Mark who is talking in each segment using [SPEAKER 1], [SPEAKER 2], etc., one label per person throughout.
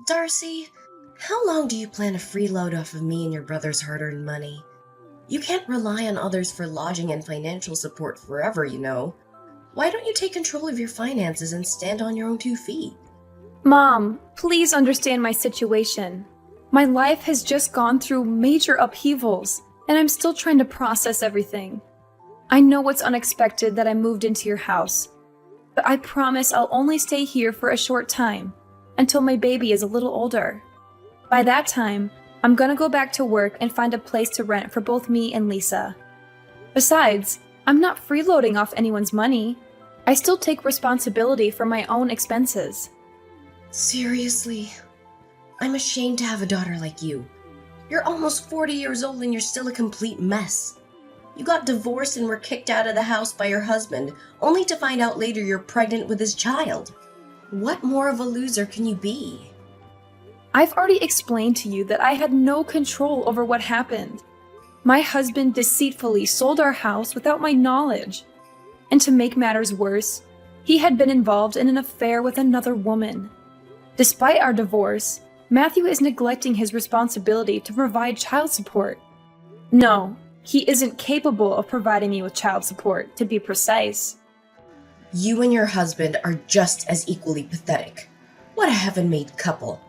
[SPEAKER 1] Darcy, how long do you plan to freeload off of me and your brother's hard-earned money? You can't rely on others for lodging and financial support forever, you know. Why don't you take control of your finances and stand on your own 2 feet?
[SPEAKER 2] Mom, please understand my situation. My life has just gone through major upheavals, and I'm still trying to process everything. I know it's unexpected that I moved into your house, but I promise I'll only stay here for a short time, until my baby is a little older. By that time, I'm gonna go back to work and find a place to rent for both me and Lisa. Besides, I'm not freeloading off anyone's money. I still take responsibility for my own expenses.
[SPEAKER 1] Seriously? I'm ashamed to have a daughter like you. You're almost 40 years old and you're still a complete mess. You got divorced and were kicked out of the house by your husband, only to find out later you're pregnant with his child. What more of a loser can you be?
[SPEAKER 2] I've already explained to you that I had no control over what happened. My husband deceitfully sold our house without my knowledge. And to make matters worse, he had been involved in an affair with another woman. Despite our divorce, Matthew is neglecting his responsibility to provide child support. No, he isn't capable of providing me with child support, to be precise.
[SPEAKER 1] You and your husband are just as equally pathetic. What a heaven-made couple.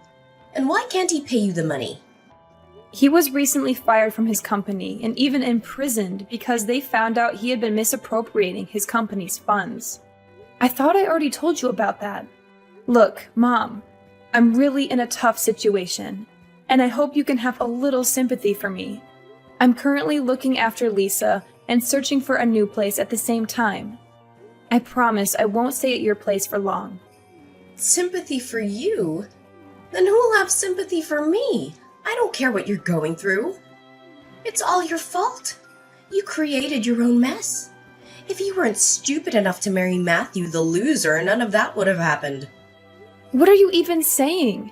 [SPEAKER 1] And why can't he pay you the money?
[SPEAKER 2] He was recently fired from his company and even imprisoned because they found out he had been misappropriating his company's funds. I thought I already told you about that. Look, Mom, I'm really in a tough situation, and I hope you can have a little sympathy for me. I'm currently looking after Lisa and searching for a new place at the same time. I promise I won't stay at your place for long.
[SPEAKER 1] Sympathy for you? Then who'll have sympathy for me? I don't care what you're going through. It's all your fault. You created your own mess. If you weren't stupid enough to marry Matthew the loser, none of that would have happened.
[SPEAKER 2] What are you even saying?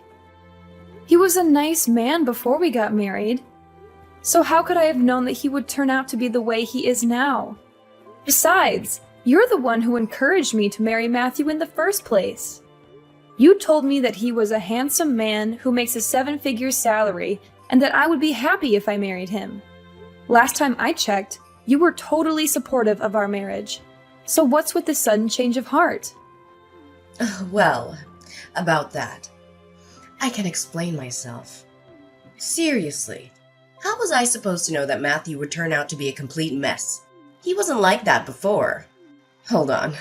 [SPEAKER 2] He was a nice man before we got married. So how could I have known that he would turn out to be the way he is now? Besides, you're the one who encouraged me to marry Matthew in the first place. You told me that he was a handsome man who makes a 7-figure salary and that I would be happy if I married him. Last time I checked, you were totally supportive of our marriage. So what's with the sudden change of heart?
[SPEAKER 1] Well, about that, I can explain myself. Seriously, how was I supposed to know that Matthew would turn out to be a complete mess? He wasn't like that before. Hold on.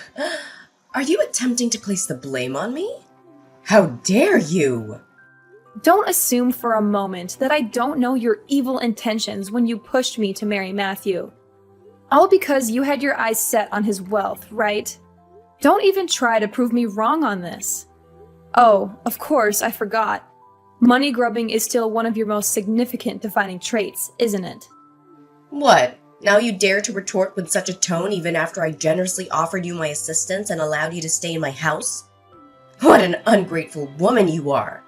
[SPEAKER 1] Are you attempting to place the blame on me? How dare you!
[SPEAKER 2] Don't assume for a moment that I don't know your evil intentions when you pushed me to marry Matthew. All because you had your eyes set on his wealth, right? Don't even try to prove me wrong on this. Oh, of course, I forgot. Money grubbing is still one of your most significant defining traits, isn't it?
[SPEAKER 1] What? Now you dare to retort with such a tone even after I generously offered you my assistance and allowed you to stay in my house? What an ungrateful woman you are!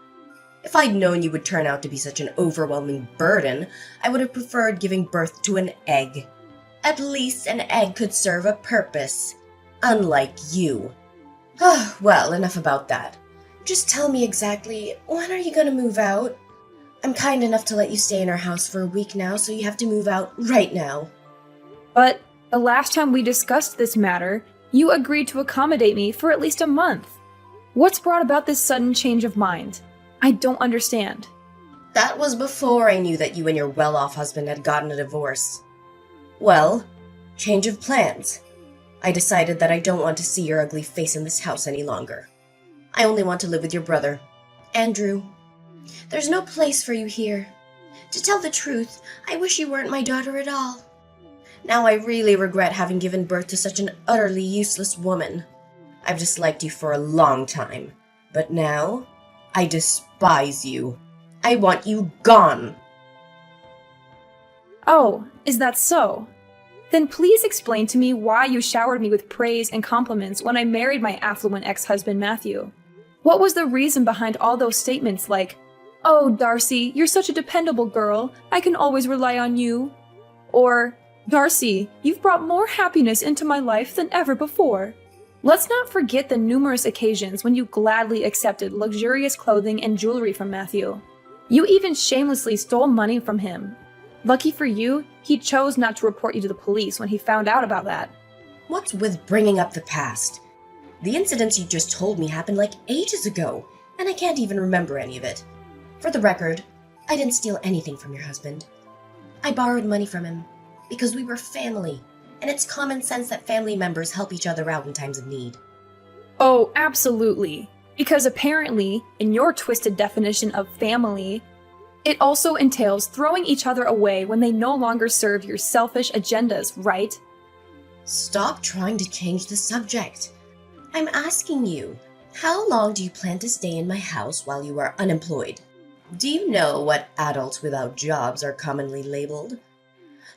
[SPEAKER 1] If I'd known you would turn out to be such an overwhelming burden, I would have preferred giving birth to an egg. At least an egg could serve a purpose. Unlike you. Well, enough about that. Just tell me exactly, when are you gonna move out? I'm kind enough to let you stay in our house for a week now, so you have to move out right now.
[SPEAKER 2] But the last time we discussed this matter, you agreed to accommodate me for at least a month. What's brought about this sudden change of mind? I don't understand.
[SPEAKER 1] That was before I knew that you and your well-off husband had gotten a divorce. Well, change of plans. I decided that I don't want to see your ugly face in this house any longer. I only want to live with your brother, Andrew. There's no place for you here. To tell the truth, I wish you weren't my daughter at all. Now I really regret having given birth to such an utterly useless woman. I've disliked you for a long time, but now I despise you. I want you gone.
[SPEAKER 2] Oh, is that so? Then please explain to me why you showered me with praise and compliments when I married my affluent ex-husband Matthew. What was the reason behind all those statements like, "Oh, Darcy, you're such a dependable girl, I can always rely on you"? Or, "Darcy, you've brought more happiness into my life than ever before"? Let's not forget the numerous occasions when you gladly accepted luxurious clothing and jewelry from Matthew. You even shamelessly stole money from him. Lucky for you, he chose not to report you to the police when he found out about that.
[SPEAKER 1] What's with bringing up the past? The incidents you just told me happened like ages ago, and I can't even remember any of it. For the record, I didn't steal anything from your husband. I borrowed money from him because we were family, and it's common sense that family members help each other out in times of need.
[SPEAKER 2] Oh, absolutely. Because apparently, in your twisted definition of family, it also entails throwing each other away when they no longer serve your selfish agendas, right?
[SPEAKER 1] Stop trying to change the subject. I'm asking you, how long do you plan to stay in my house while you are unemployed? Do you know what adults without jobs are commonly labeled?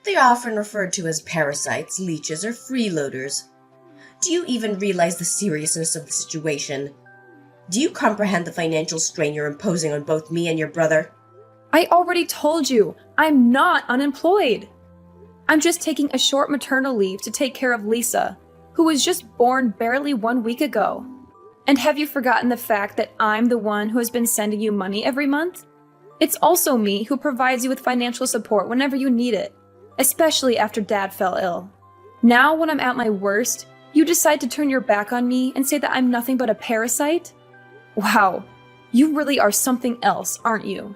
[SPEAKER 1] They are often referred to as parasites, leeches, or freeloaders. Do you even realize the seriousness of the situation? Do you comprehend the financial strain you're imposing on both me and your brother?
[SPEAKER 2] I already told you, I'm not unemployed. I'm just taking a short maternal leave to take care of Lisa, who was just born barely 1 week ago. And have you forgotten the fact that I'm the one who has been sending you money every month? It's also me who provides you with financial support whenever you need it, especially after Dad fell ill. Now, when I'm at my worst, you decide to turn your back on me and say that I'm nothing but a parasite? Wow, you really are something else, aren't you?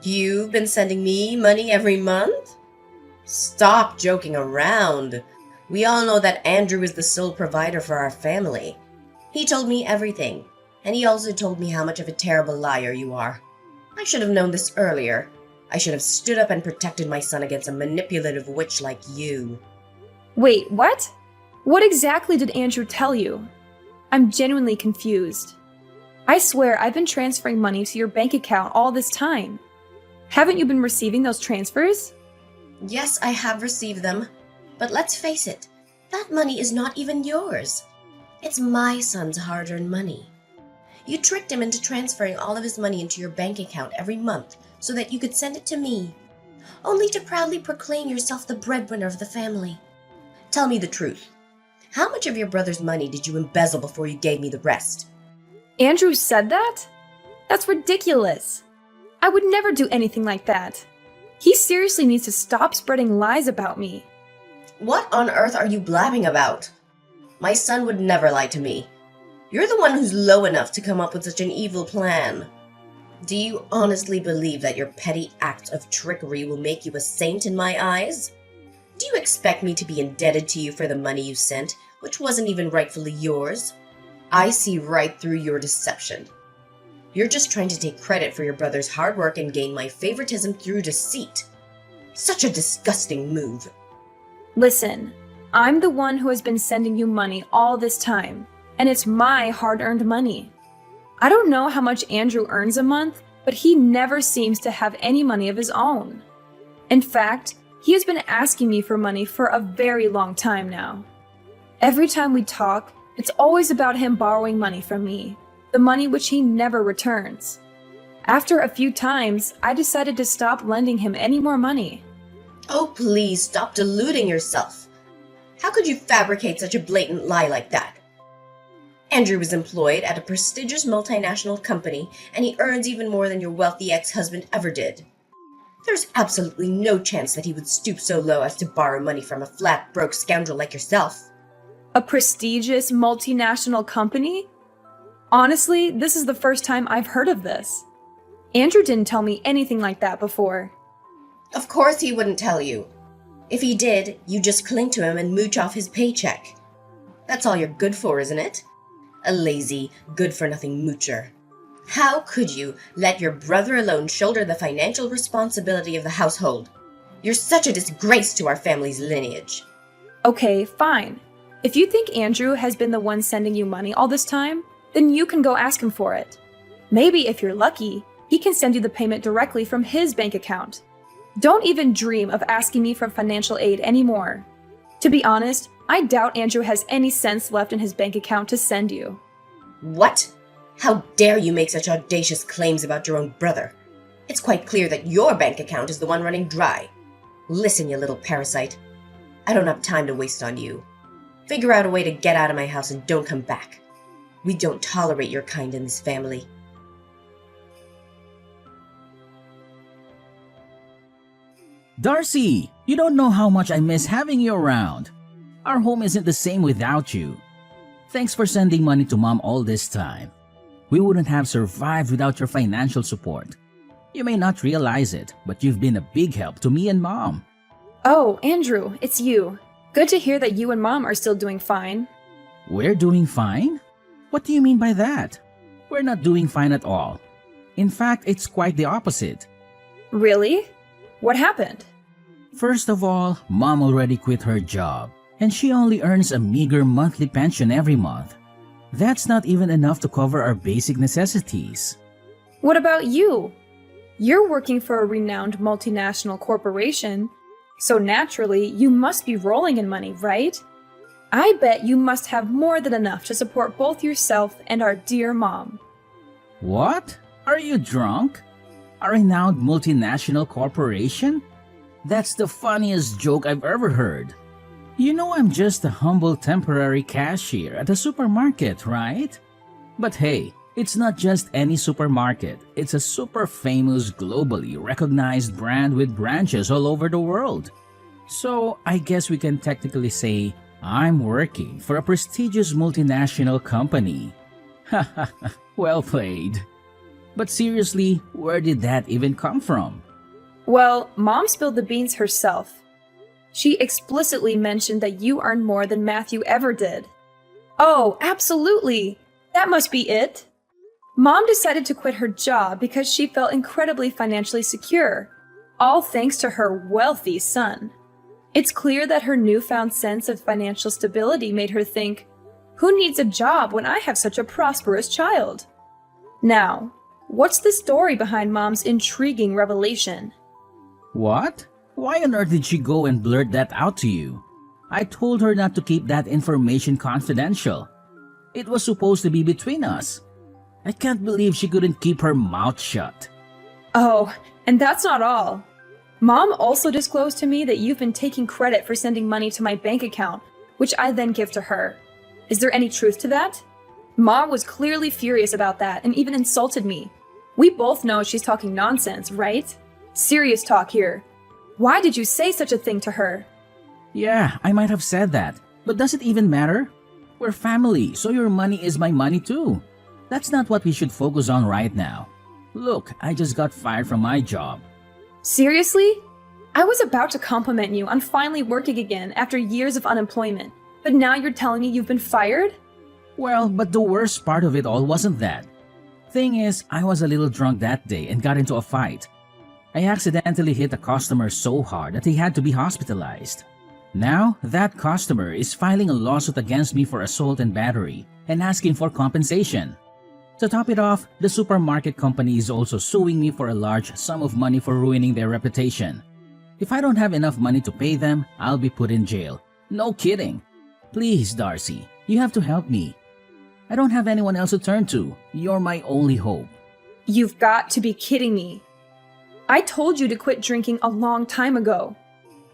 [SPEAKER 1] You've been sending me money every month? Stop joking around. We all know that Andrew is the sole provider for our family. He told me everything, and he also told me how much of a terrible liar you are. I should have known this earlier. I should have stood up and protected my son against a manipulative witch like you.
[SPEAKER 2] Wait, what? What exactly did Andrew tell you? I'm genuinely confused. I swear I've been transferring money to your bank account all this time. Haven't you been receiving those transfers?
[SPEAKER 1] Yes, I have received them, but let's face it, that money is not even yours. It's my son's hard-earned money. You tricked him into transferring all of his money into your bank account every month so that you could send it to me, only to proudly proclaim yourself the breadwinner of the family. Tell me the truth. How much of your brother's money did you embezzle before you gave me the rest?
[SPEAKER 2] Andrew said that? That's ridiculous. I would never do anything like that. He seriously needs to stop spreading lies about me.
[SPEAKER 1] What on earth are you blabbing about? My son would never lie to me. You're the one who's low enough to come up with such an evil plan. Do you honestly believe that your petty acts of trickery will make you a saint in my eyes? Do you expect me to be indebted to you for the money you sent, which wasn't even rightfully yours? I see right through your deception. You're just trying to take credit for your brother's hard work and gain my favoritism through deceit. Such a disgusting move.
[SPEAKER 2] Listen, I'm the one who has been sending you money all this time, and it's my hard-earned money. I don't know how much Andrew earns a month, but he never seems to have any money of his own. In fact, he has been asking me for money for a very long time now. Every time we talk, it's always about him borrowing money from me, the money which he never returns. After a few times, I decided to stop lending him any more money.
[SPEAKER 1] Oh, please stop deluding yourself. How could you fabricate such a blatant lie like that? Andrew is employed at a prestigious multinational company, and he earns even more than your wealthy ex-husband ever did. There's absolutely no chance that he would stoop so low as to borrow money from a flat, broke scoundrel like yourself.
[SPEAKER 2] A prestigious multinational company? Honestly, this is the first time I've heard of this. Andrew didn't tell me anything like that before.
[SPEAKER 1] Of course he wouldn't tell you. If he did, you just cling to him and mooch off his paycheck. That's all you're good for, isn't it? A lazy, good-for-nothing moocher. How could you let your brother alone shoulder the financial responsibility of the household? You're such a disgrace to our family's lineage.
[SPEAKER 2] Okay, fine. If you think Andrew has been the one sending you money all this time, then you can go ask him for it. Maybe if you're lucky, he can send you the payment directly from his bank account. Don't even dream of asking me for financial aid anymore. To be honest, I doubt Andrew has any cents left in his bank account to send you.
[SPEAKER 1] What? How dare you make such audacious claims about your own brother? It's quite clear that your bank account is the one running dry. Listen, you little parasite. I don't have time to waste on you. Figure out a way to get out of my house and don't come back. We don't tolerate your kind in this family.
[SPEAKER 3] Darcy, you don't know how much I miss having you around. Our home isn't the same without you. Thanks for sending money to Mom all this time. We wouldn't have survived without your financial support. You may not realize it, but you've been a big help to me and Mom.
[SPEAKER 2] Oh, Andrew, it's you. Good to hear that you and Mom are still doing fine.
[SPEAKER 3] We're doing fine? What do you mean by that? We're not doing fine at all. In fact, it's quite the opposite.
[SPEAKER 2] Really? What happened?
[SPEAKER 3] First of all, Mom already quit her job, and she only earns a meager monthly pension every month. That's not even enough to cover our basic necessities.
[SPEAKER 2] What about you? You're working for a renowned multinational corporation, so naturally you must be rolling in money, right? I bet you must have more than enough to support both yourself and our dear Mom.
[SPEAKER 3] What? Are you drunk? A renowned multinational corporation? That's the funniest joke I've ever heard. You know I'm just a humble temporary cashier at a supermarket, right? But hey, it's not just any supermarket. It's a super famous, globally recognized brand with branches all over the world. So I guess we can technically say I'm working for a prestigious multinational company. Haha, well played. But seriously, where did that even come from?
[SPEAKER 2] Well, Mom spilled the beans herself. She explicitly mentioned that you earn more than Matthew ever did. Oh, absolutely! That must be it. Mom decided to quit her job because she felt incredibly financially secure, all thanks to her wealthy son. It's clear that her newfound sense of financial stability made her think, who needs a job when I have such a prosperous child? Now, what's the story behind Mom's intriguing revelation?
[SPEAKER 3] What? Why on earth did she go and blurt that out to you? I told her not to keep that information confidential. It was supposed to be between us. I can't believe she couldn't keep her mouth shut.
[SPEAKER 2] Oh, and that's not all. Mom also disclosed to me that you've been taking credit for sending money to my bank account, which I then give to her. Is there any truth to that? Mom was clearly furious about that and even insulted me. We both know she's talking nonsense, right? Serious talk here. Why did you say such a thing to her?
[SPEAKER 3] Yeah, I might have said that, but does it even matter? We're family, so your money is my money too. That's not what we should focus on right now. Look, I just got fired from my job.
[SPEAKER 2] Seriously? I was about to compliment you on finally working again after years of unemployment, but now you're telling me you've been fired?
[SPEAKER 3] Well, but the worst part of it all wasn't that. Thing is, I was a little drunk that day and got into a fight. I accidentally hit a customer so hard that he had to be hospitalized. Now, that customer is filing a lawsuit against me for assault and battery and asking for compensation. To top it off, the supermarket company is also suing me for a large sum of money for ruining their reputation. If I don't have enough money to pay them, I'll be put in jail. No kidding. Please, Darcy, you have to help me. I don't have anyone else to turn to. You're my only hope.
[SPEAKER 2] You've got to be kidding me. I told you to quit drinking a long time ago.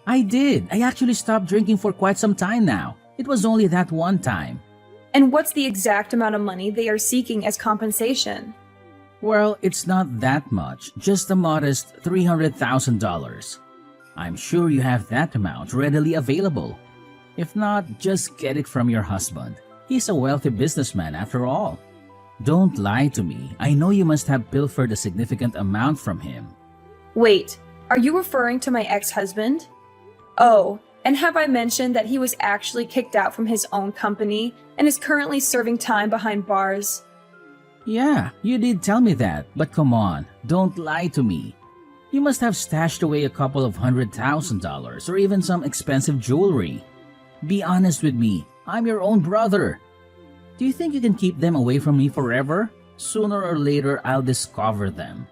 [SPEAKER 3] I did. I actually stopped drinking for quite some time now. It was only that one time.
[SPEAKER 2] And what's the exact amount of money they are seeking as compensation?
[SPEAKER 3] Well, it's not that much, just a modest $300,000. I'm sure you have that amount readily available. If not, just get it from your husband. He's a wealthy businessman after all. Don't lie to me. I know you must have pilfered a significant amount from him.
[SPEAKER 2] Wait, are you referring to my ex-husband? Oh, and have I mentioned that he was actually kicked out from his own company and is currently serving time behind bars?
[SPEAKER 3] Yeah, you did tell me that, but come on, don't lie to me. You must have stashed away a couple of $100,000 or even some expensive jewelry. Be honest with me, I'm your own brother. Do you think you can keep them away from me forever? Sooner or later, I'll discover them.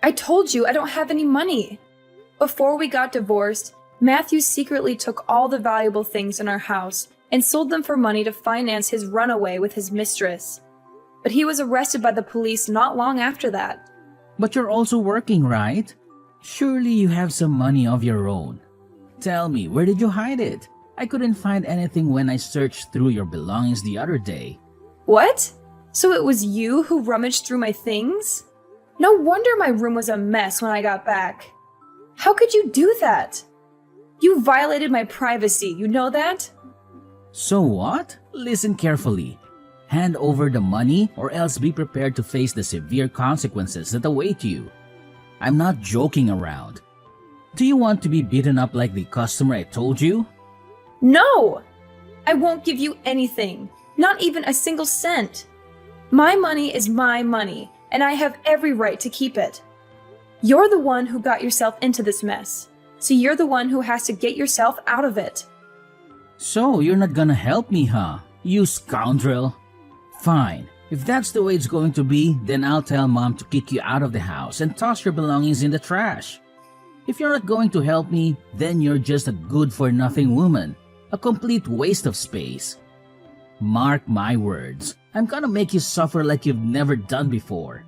[SPEAKER 2] I told you I don't have any money. Before we got divorced, Matthew secretly took all the valuable things in our house and sold them for money to finance his runaway with his mistress. But he was arrested by the police not long after that.
[SPEAKER 3] But you're also working, right? Surely you have some money of your own. Tell me, where did you hide it? I couldn't find anything when I searched through your belongings the other day.
[SPEAKER 2] What? So it was you who rummaged through my things? No wonder my room was a mess when I got back. How could you do that? You violated my privacy, you know that?
[SPEAKER 3] So what? Listen carefully. Hand over the money or else be prepared to face the severe consequences that await you. I'm not joking around. Do you want to be beaten up like the customer I told you?
[SPEAKER 2] No! I won't give you anything, not even a single cent. My money is my money, and I have every right to keep it. You're the one who got yourself into this mess, so you're the one who has to get yourself out of it.
[SPEAKER 3] So you're not gonna help me, huh? You scoundrel. Fine. If that's the way it's going to be, then I'll tell Mom to kick you out of the house and toss your belongings in the trash. If you're not going to help me, then you're just a good-for-nothing woman. A complete waste of space. Mark my words. I'm gonna make you suffer like you've never done before.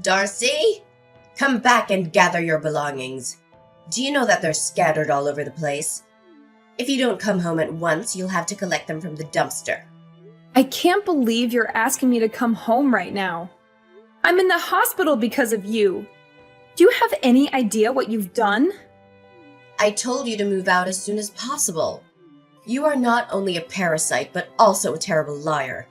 [SPEAKER 1] Darcy? Come back and gather your belongings. Do you know that they're scattered all over the place? If you don't come home at once, you'll have to collect them from the dumpster.
[SPEAKER 2] I can't believe you're asking me to come home right now. I'm in the hospital because of you. Do you have any idea what you've done?
[SPEAKER 1] I told you to move out as soon as possible. You are not only a parasite, but also a terrible liar.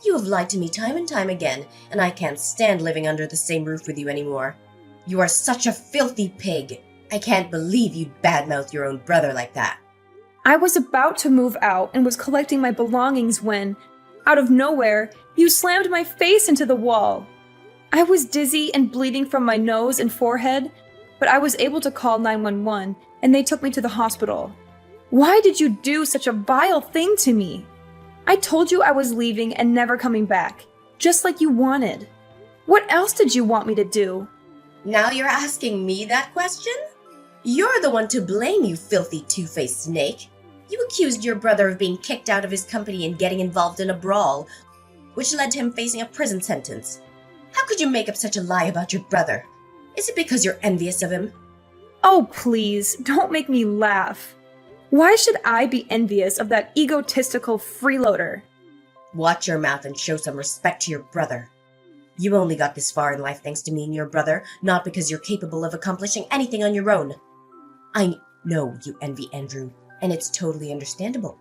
[SPEAKER 1] You have lied to me time and time again, and I can't stand living under the same roof with you anymore. You are such a filthy pig. I can't believe you'd badmouth your own brother like that.
[SPEAKER 2] I was about to move out and was collecting my belongings when, out of nowhere, you slammed my face into the wall. I was dizzy and bleeding from my nose and forehead, but I was able to call 911 and they took me to the hospital. Why did you do such a vile thing to me? I told you I was leaving and never coming back, just like you wanted. What else did you want me to do?
[SPEAKER 1] Now you're asking me that question? You're the one to blame, you filthy two-faced snake. You accused your brother of being kicked out of his company and getting involved in a brawl, which led to him facing a prison sentence. How could you make up such a lie about your brother? Is it because you're envious of him?
[SPEAKER 2] Oh, please, don't make me laugh. Why should I be envious of that egotistical freeloader?
[SPEAKER 1] Watch your mouth and show some respect to your brother. You only got this far in life thanks to me and your brother, not because you're capable of accomplishing anything on your own. I know you envy Andrew, and it's totally understandable.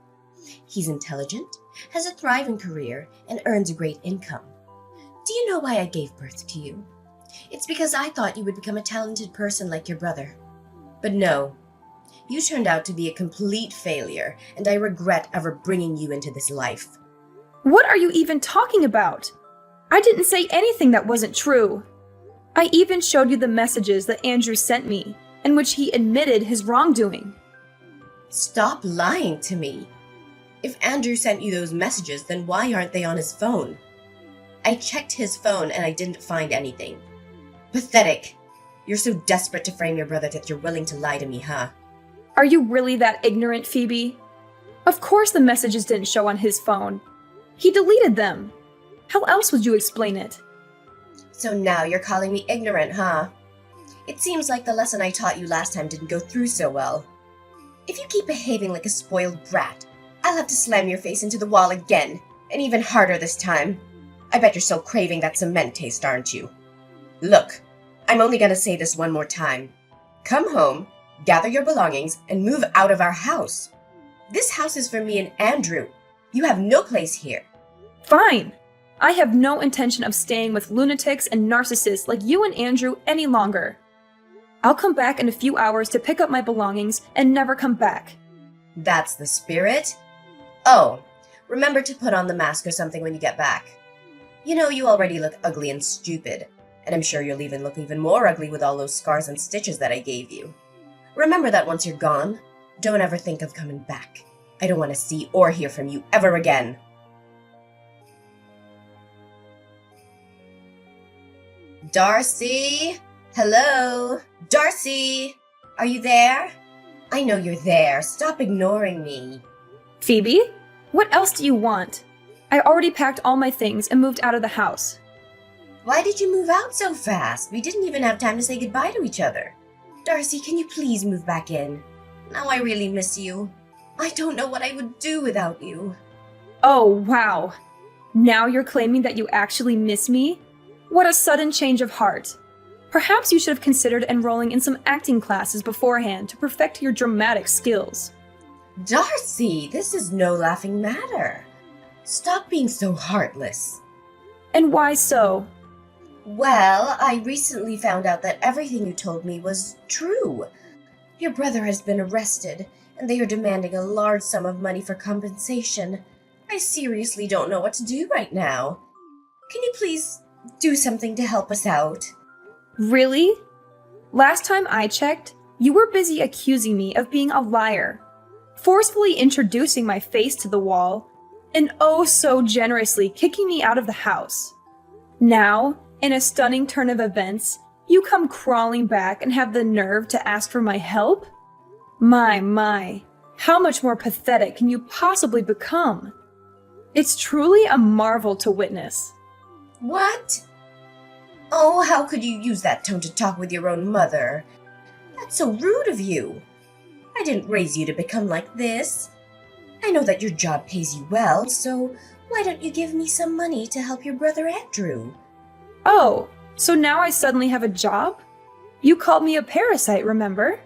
[SPEAKER 1] He's intelligent, has a thriving career, and earns a great income. Do you know why I gave birth to you? It's because I thought you would become a talented person like your brother. But no, you turned out to be a complete failure, and I regret ever bringing you into this life.
[SPEAKER 2] What are you even talking about? I didn't say anything that wasn't true. I even showed you the messages that Andrew sent me, in which he admitted his wrongdoing.
[SPEAKER 1] Stop lying to me. If Andrew sent you those messages, then why aren't they on his phone? I checked his phone and I didn't find anything. Pathetic. You're so desperate to frame your brother that you're willing to lie to me, huh?
[SPEAKER 2] Are you really that ignorant, Phoebe? Of course the messages didn't show on his phone. He deleted them. How else would you explain it?
[SPEAKER 1] So now you're calling me ignorant, huh? It seems like the lesson I taught you last time didn't go through so well. If you keep behaving like a spoiled brat, I'll have to slam your face into the wall again, and even harder this time. I bet you're still craving that cement taste, aren't you? Look, I'm only gonna say this one more time. Come home, gather your belongings, and move out of our house. This house is for me and Andrew. You have no place here.
[SPEAKER 2] Fine. I have no intention of staying with lunatics and narcissists like you and Andrew any longer. I'll come back in a few hours to pick up my belongings and never come back.
[SPEAKER 1] That's the spirit? Oh, remember to put on the mask or something when you get back. You know, you already look ugly and stupid, and I'm sure you'll even look even more ugly with all those scars and stitches that I gave you. Remember that once you're gone, don't ever think of coming back. I don't want to see or hear from you ever again. Darcy? Hello? Darcy? Are you there? I know you're there. Stop ignoring me.
[SPEAKER 2] Phoebe? What else do you want? I already packed all my things and moved out of the house.
[SPEAKER 1] Why did you move out so fast? We didn't even have time to say goodbye to each other. Darcy, can you please move back in? Now I really miss you. I don't know what I would do without you.
[SPEAKER 2] Oh, wow. Now you're claiming that you actually miss me? What a sudden change of heart. Perhaps you should have considered enrolling in some acting classes beforehand to perfect your dramatic skills.
[SPEAKER 1] Darcy, this is no laughing matter. Stop being so heartless.
[SPEAKER 2] And why so?
[SPEAKER 1] Well, I recently found out that everything you told me was true. Your brother has been arrested, and they are demanding a large sum of money for compensation. I seriously don't know what to do right now. Can you please do something to help us out?
[SPEAKER 2] Really? Last time I checked, you were busy accusing me of being a liar, forcefully introducing my face to the wall, and oh so generously kicking me out of the house. Now, in a stunning turn of events, you come crawling back and have the nerve to ask for my help? My, how much more pathetic can you possibly become? It's truly a marvel to witness.
[SPEAKER 1] What? Oh, how could you use that tone to talk with your own mother? That's so rude of you. I didn't raise you to become like this. I know that your job pays you well, so why don't you give me some money to help your brother Andrew?
[SPEAKER 2] Oh, so now I suddenly have a job? You called me a parasite, remember?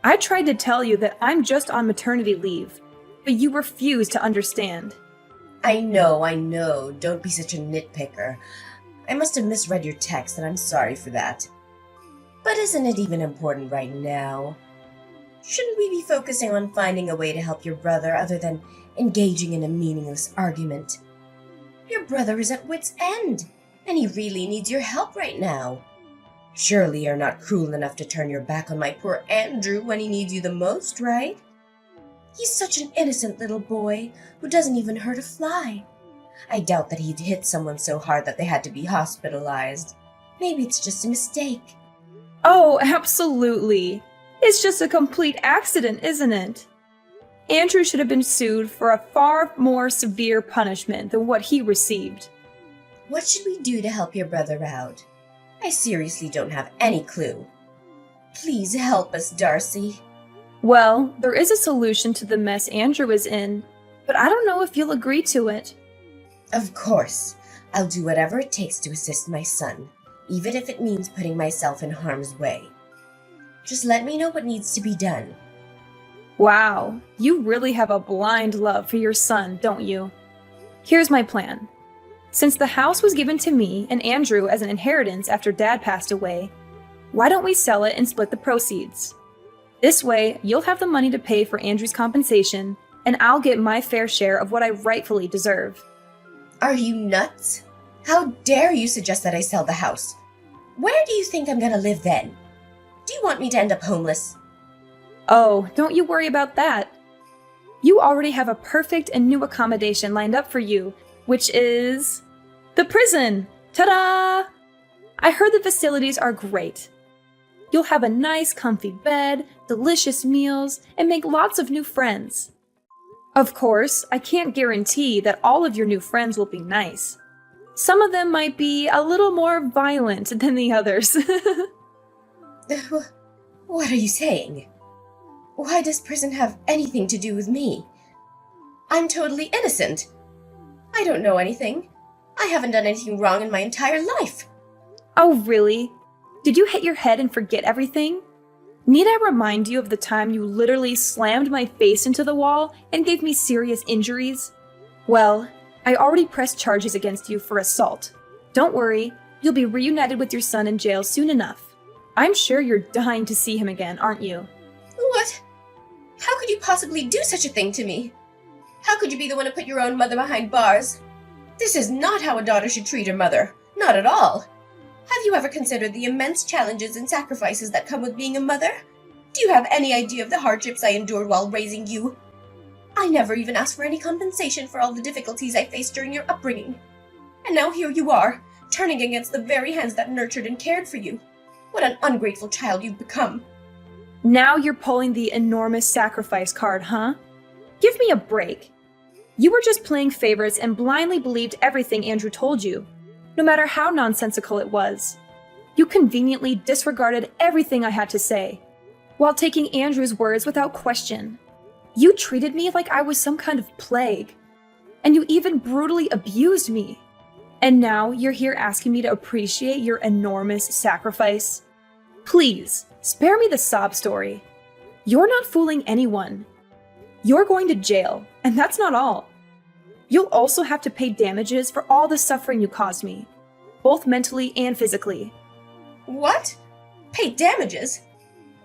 [SPEAKER 2] I tried to tell you that I'm just on maternity leave, but you refused to understand.
[SPEAKER 1] I know. Don't be such a nitpicker. I must have misread your text, and I'm sorry for that. But isn't it even important right now? Shouldn't we be focusing on finding a way to help your brother other than engaging in a meaningless argument? Your brother is at wit's end, and he really needs your help right now. Surely you're not cruel enough to turn your back on my poor Andrew when he needs you the most, right? He's such an innocent little boy who doesn't even hurt a fly. I doubt that he'd hit someone so hard that they had to be hospitalized. Maybe it's just a mistake.
[SPEAKER 2] Oh, absolutely. It's just a complete accident, isn't it? Andrew should have been sued for a far more severe punishment than what he received.
[SPEAKER 1] What should we do to help your brother out? I seriously don't have any clue. Please help us, Darcy.
[SPEAKER 2] Well, there is a solution to the mess Andrew is in, but I don't know if you'll agree to it.
[SPEAKER 1] Of course. I'll do whatever it takes to assist my son, even if it means putting myself in harm's way. Just let me know what needs to be done.
[SPEAKER 2] Wow, you really have a blind love for your son, don't you? Here's my plan. Since the house was given to me and Andrew as an inheritance after Dad passed away, why don't we sell it and split the proceeds? This way, you'll have the money to pay for Andrew's compensation, and I'll get my fair share of what I rightfully deserve.
[SPEAKER 1] Are you nuts? How dare you suggest that I sell the house? Where do you think I'm gonna live then? Do you want me to end up homeless?
[SPEAKER 2] Oh, don't you worry about that. You already have a perfect and new accommodation lined up for you, which is the prison. Ta-da! I heard the facilities are great. You'll have a nice, comfy bed, delicious meals, and make lots of new friends. Of course, I can't guarantee that all of your new friends will be nice. Some of them might be a little more violent than the others.
[SPEAKER 1] What are you saying? Why does prison have anything to do with me? I'm totally innocent. I don't know anything. I haven't done anything wrong in my entire life.
[SPEAKER 2] Oh, really? Did you hit your head and forget everything? Need I remind you of the time you literally slammed my face into the wall and gave me serious injuries? Well, I already pressed charges against you for assault. Don't worry, you'll be reunited with your son in jail soon enough. I'm sure you're dying to see him again, aren't you?
[SPEAKER 1] What? How could you possibly do such a thing to me? How could you be the one to put your own mother behind bars? This is not how a daughter should treat her mother. Not at all. Have you ever considered the immense challenges and sacrifices that come with being a mother? Do you have any idea of the hardships I endured while raising you? I never even asked for any compensation for all the difficulties I faced during your upbringing. And now here you are, turning against the very hands that nurtured and cared for you. What an ungrateful child you've become.
[SPEAKER 2] Now you're pulling the enormous sacrifice card, huh? Give me a break. You were just playing favorites and blindly believed everything Andrew told you, no matter how nonsensical it was. You conveniently disregarded everything I had to say, while taking Andrew's words without question. You treated me like I was some kind of plague, and you even brutally abused me. And now you're here asking me to appreciate your enormous sacrifice? Please, spare me the sob story. You're not fooling anyone. You're going to jail, and that's not all. You'll also have to pay damages for all the suffering you caused me, both mentally and physically.
[SPEAKER 1] What? Pay damages?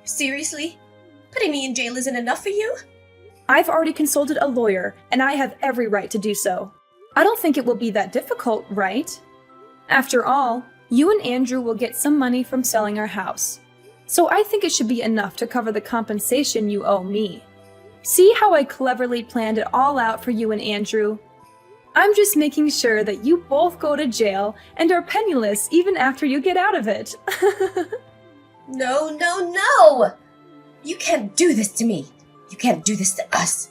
[SPEAKER 1] Seriously? Putting me in jail isn't enough for you?
[SPEAKER 2] I've already consulted a lawyer, and I have every right to do so. I don't think it will be that difficult, right? After all, you and Andrew will get some money from selling our house. So I think it should be enough to cover the compensation you owe me. See how I cleverly planned it all out for you and Andrew? I'm just making sure that you both go to jail and are penniless even after you get out of it.
[SPEAKER 1] No, no, no! You can't do this to me. You can't do this to us.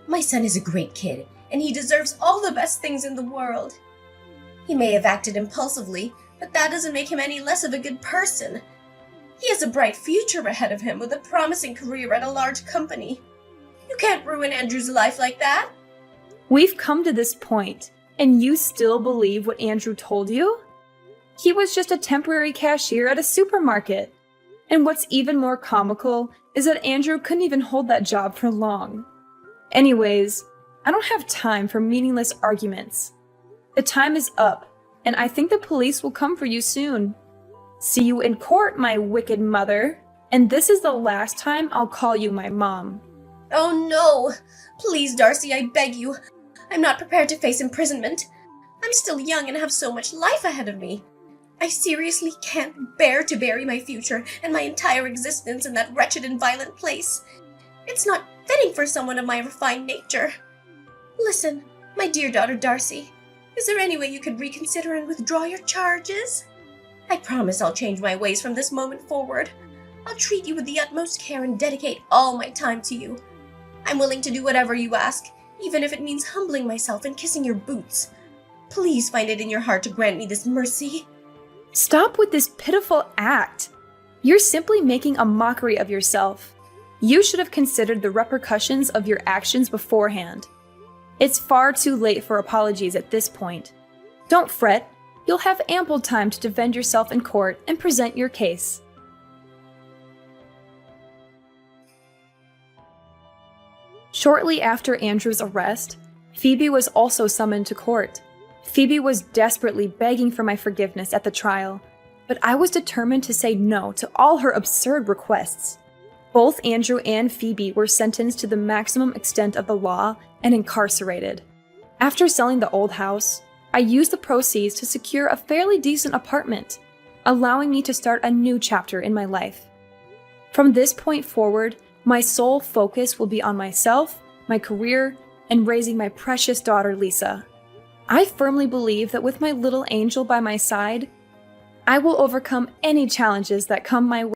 [SPEAKER 1] My son is a great kid, and he deserves all the best things in the world. He may have acted impulsively, but that doesn't make him any less of a good person. He has a bright future ahead of him with a promising career at a large company. You can't ruin Andrew's life like that.
[SPEAKER 2] We've come to this point, and you still believe what Andrew told you? He was just a temporary cashier at a supermarket. And what's even more comical is that Andrew couldn't even hold that job for long. Anyways, I don't have time for meaningless arguments. The time is up, and I think the police will come for you soon. See you in court, my wicked mother. And this is the last time I'll call you my mom.
[SPEAKER 1] Oh no! Please, Darcy, I beg you. I'm not prepared to face imprisonment. I'm still young and have so much life ahead of me. I seriously can't bear to bury my future and my entire existence in that wretched and violent place. It's not fitting for someone of my refined nature. Listen, my dear daughter Darcy, is there any way you could reconsider and withdraw your charges? I promise I'll change my ways from this moment forward. I'll treat you with the utmost care and dedicate all my time to you. I'm willing to do whatever you ask, even if it means humbling myself and kissing your boots. Please find it in your heart to grant me this mercy.
[SPEAKER 2] Stop with this pitiful act. You're simply making a mockery of yourself. You should have considered the repercussions of your actions beforehand. It's far too late for apologies at this point. Don't fret. You'll have ample time to defend yourself in court and present your case. Shortly after Andrew's arrest, Phoebe was also summoned to court. Phoebe was desperately begging for my forgiveness at the trial, but I was determined to say no to all her absurd requests. Both Andrew and Phoebe were sentenced to the maximum extent of the law and incarcerated. After selling the old house, I used the proceeds to secure a fairly decent apartment, allowing me to start a new chapter in my life. From this point forward, my sole focus will be on myself, my career, and raising my precious daughter Lisa. I firmly believe that with my little angel by my side, I will overcome any challenges that come my way.